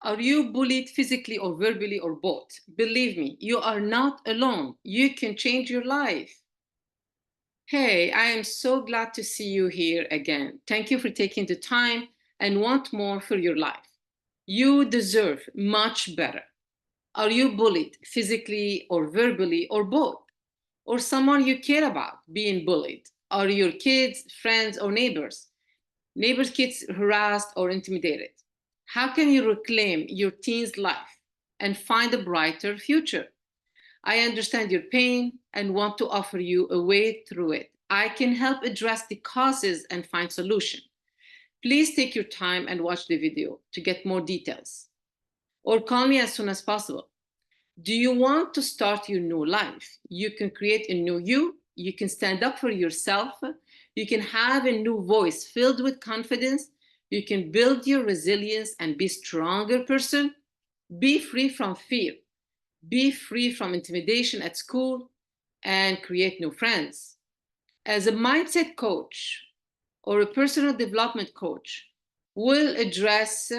Are you bullied physically or verbally or both? Believe me, you are not alone. You can change your life. Hey, I am so glad to see you here again. Thank you for taking the time and want more for your life. You deserve much better. Are you bullied physically or verbally or both? Or someone you care about being bullied? Are your kids, friends, or neighbors? Neighbors' kids harassed or intimidated? How can you reclaim your teen's life and find a brighter future? I understand your pain and want to offer you a way through it. I can help address the causes and find solutions. Please take your time and watch the video to get more details. Or call me as soon as possible. Do you want to start your new life? You can create a new you. You can stand up for yourself. You can have a new voice filled with confidence. You can build your resilience and be a stronger person. Be free from fear. Be free from intimidation at school and create new friends. As a mindset coach or a personal development coach, will address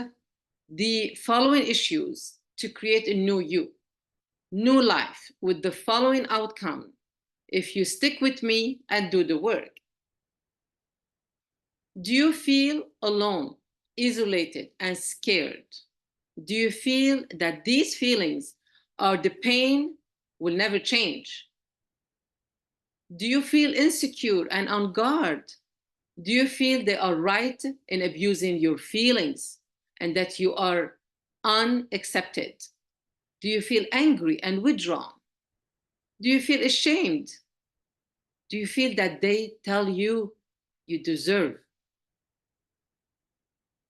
the following issues to create a new you, new life with the following outcome if you stick with me and do the work. Do you feel alone, isolated, and scared? Do you feel that these feelings are the pain will never change? Do you feel insecure and on guard? Do you feel they are right in abusing your feelings and that you are unaccepted? Do you feel angry and withdrawn? Do you feel ashamed? Do you feel that they tell you you deserve?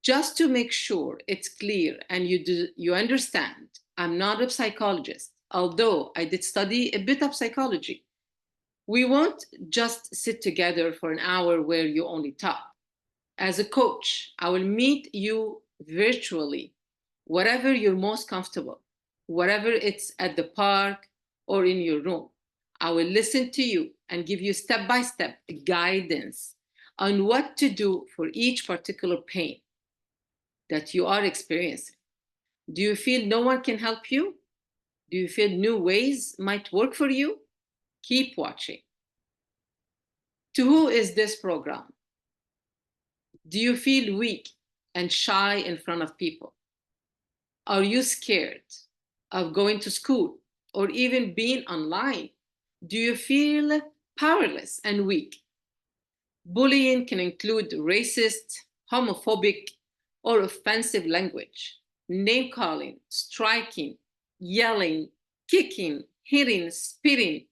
Just to make sure it's clear and you understand, I'm not a psychologist, although I did study a bit of psychology. We won't just sit together for an hour where you only talk. As a coach, I will meet you virtually, wherever you're most comfortable, wherever it's at the park or in your room. I will listen to you and give you step-by-step guidance on what to do for each particular pain that you are experiencing. Do you feel no one can help you? Do you feel new ways might work for you? Keep watching. To who is this program? Do you feel weak and shy in front of people? Are you scared of going to school or even being online? Do you feel powerless and weak? Bullying can include racist, homophobic, or offensive language, name calling, striking, yelling, kicking, hitting, spitting,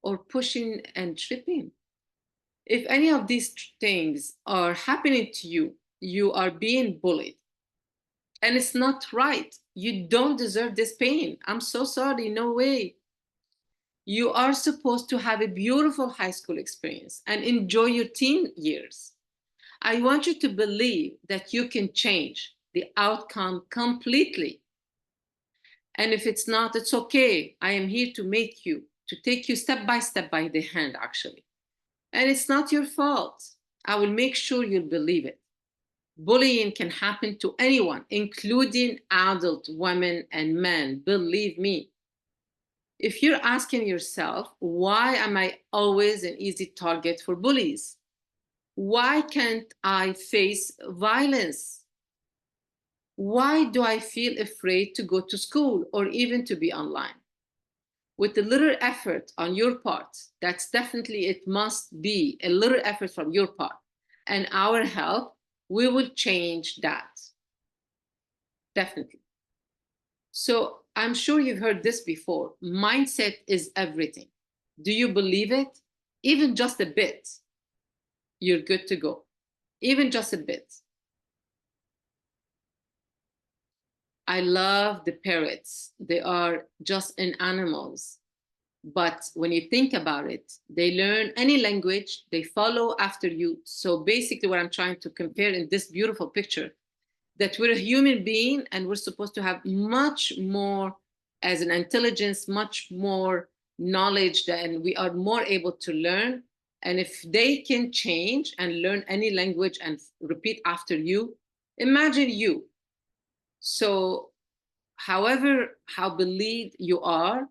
or pushing and tripping. If any of these things are happening to you, you are being bullied. And it's not right. You don't deserve this pain. I'm so sorry. No way. You are supposed to have a beautiful high school experience and enjoy your teen years. I want you to believe that you can change the outcome completely. And if it's not, it's okay. I am here to take you step by the hand, actually. And it's not your fault. I will make sure you'll believe it. Bullying can happen to anyone, including adult women and men. Believe me. If you're asking yourself, why am I always an easy target for bullies? Why can't I face violence? Why do I feel afraid to go to school or even to be online? With a little effort on your part, that's definitely, it must be a little effort from your part and our help, we will change that. Definitely. So I'm sure you've heard this before. Mindset is everything. Do you believe it? Even just a bit, you're good to go. Even just a bit. I love the parrots. They are just in animals. But when you think about it, they learn any language, they follow after you. So basically what I'm trying to compare in this beautiful picture, that we're a human being and we're supposed to have much more as an intelligence, much more knowledge, and we are more able to learn. And if they can change and learn any language and repeat after you, imagine you. So however, how believed you are,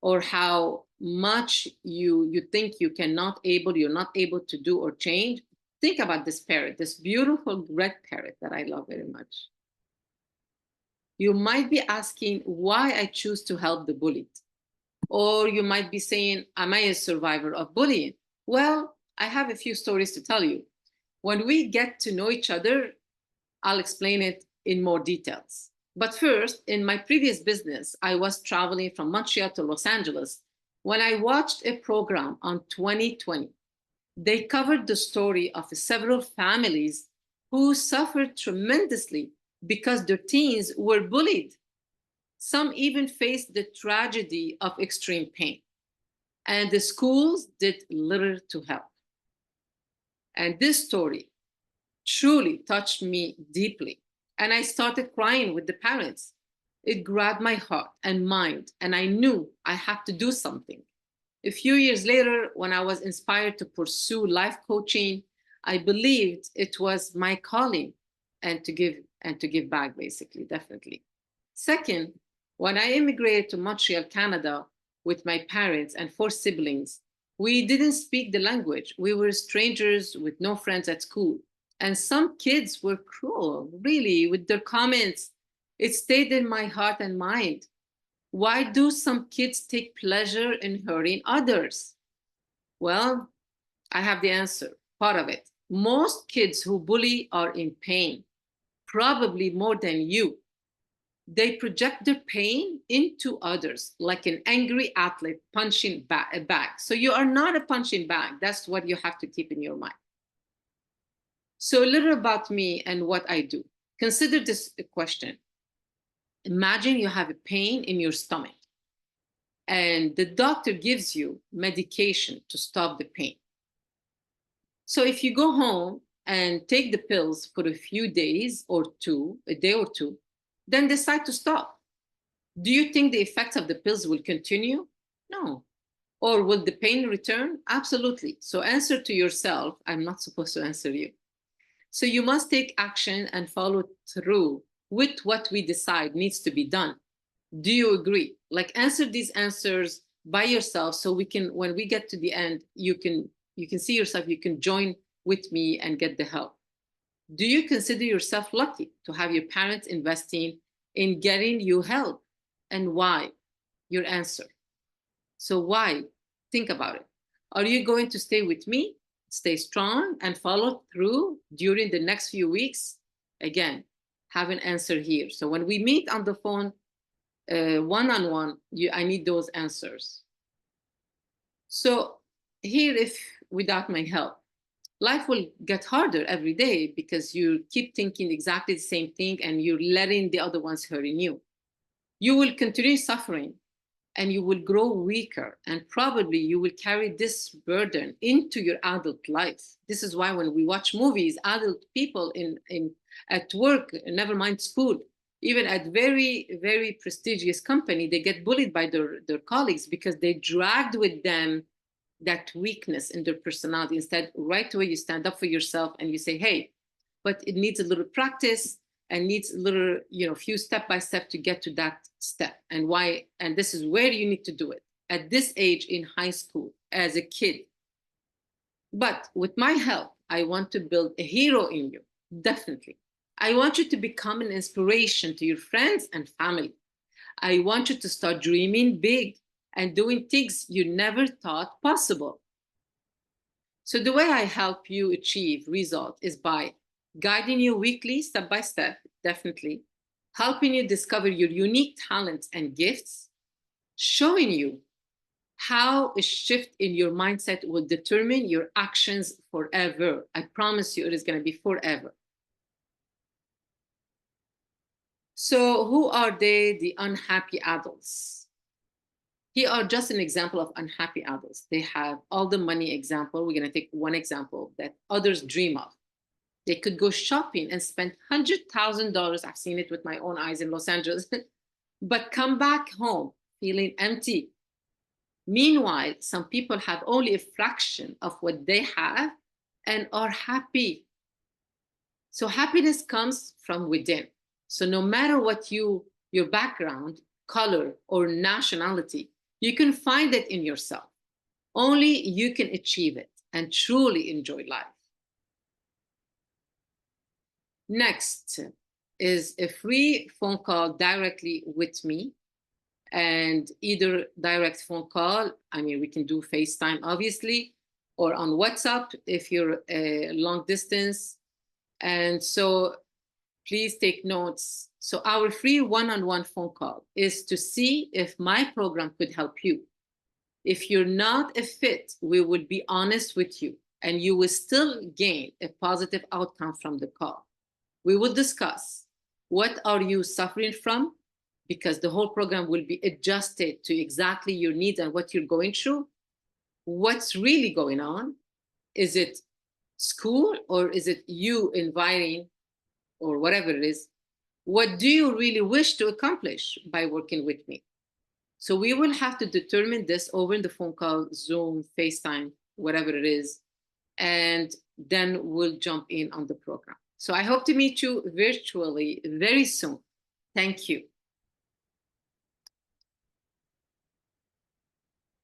or how much you think you're not able to do or change, think about this parrot, this beautiful red parrot that I love very much. You might be asking why I choose to help the bullied. Or you might be saying, am I a survivor of bullying? Well, I have a few stories to tell you. When we get to know each other, I'll explain it in more details. But first, in my previous business, I was traveling from Montreal to Los Angeles when I watched a program on 2020. They covered the story of several families who suffered tremendously because their teens were bullied. Some even faced the tragedy of extreme pain, and the schools did little to help. And this story truly touched me deeply. And I started crying with the parents. It grabbed my heart and mind, and I knew I had to do something. A few years later, when I was inspired to pursue life coaching, I believed it was my calling and to give back, basically, definitely. Second, when I immigrated to Montreal, Canada, with my parents and four siblings, we didn't speak the language. We were strangers with no friends at school. And some kids were cruel, really, with their comments. It stayed in my heart and mind. Why do some kids take pleasure in hurting others? Well, I have the answer, part of it. Most kids who bully are in pain, probably more than you. They project their pain into others, like an angry athlete punching a bag. So you are not a punching bag. That's what you have to keep in your mind. So a little about me and what I do. Consider this question. Imagine you have a pain in your stomach and the doctor gives you medication to stop the pain. So if you go home and take the pills for a few days or two, a day or two, then decide to stop. Do you think the effects of the pills will continue? No. Or will the pain return? Absolutely. So answer to yourself. I'm not supposed to answer you. So you must take action and follow through with what we decide needs to be done. Do you agree? Like, answer these answers by yourself so we can, when we get to the end, you can see yourself, you can join with me and get the help. Do you consider yourself lucky to have your parents investing in getting you help? And why? Your answer. So why? Think about it. Are you going to stay with me, stay strong, and follow through during the next few weeks? Again, have an answer here. So when we meet on the phone, one-on-one, I need those answers. So here, if without my help, life will get harder every day because you keep thinking exactly the same thing and you're letting the other ones hurting you. You will continue suffering and you will grow weaker, and probably you will carry this burden into your adult life. This is why when we watch movies, adult people at work, never mind school, even at very, very prestigious company, they get bullied by their colleagues because they dragged with them that weakness in their personality. Instead, right away, you stand up for yourself and you say, hey, but it needs a little practice and needs a little, few step by step to get to that step. And why? And this is where you need to do it at this age in high school as a kid. But with my help, I want to build a hero in you, definitely. I want you to become an inspiration to your friends and family. I want you to start dreaming big and doing things you never thought possible. So the way I help you achieve results is by guiding you weekly, step by step, definitely, helping you discover your unique talents and gifts, showing you how a shift in your mindset will determine your actions forever. I promise you it is going to be forever. So who are they, the unhappy adults? Here are just an example of unhappy adults. They have all the money example. We're going to take one example that others dream of. They could go shopping and spend $100,000. I've seen it with my own eyes in Los Angeles, but come back home feeling empty. Meanwhile, some people have only a fraction of what they have and are happy. So happiness comes from within. So no matter what your background, color, or nationality, you can find it in yourself. Only you can achieve it and truly enjoy life. Next is a free phone call directly with me, and either direct phone call, I mean, we can do FaceTime, obviously, or on WhatsApp if you're a long distance. And so please take notes. So our free one-on-one phone call is to see if my program could help you. If you're not a fit, we will be honest with you, and you will still gain a positive outcome from the call. We will discuss what are you suffering from, because the whole program will be adjusted to exactly your needs and what you're going through. What's really going on? Is it school, or is it you inviting, or whatever it is? What do you really wish to accomplish by working with me? So we will have to determine this over the phone call, Zoom, FaceTime, whatever it is, and then we'll jump in on the program. So I hope to meet you virtually very soon. Thank you.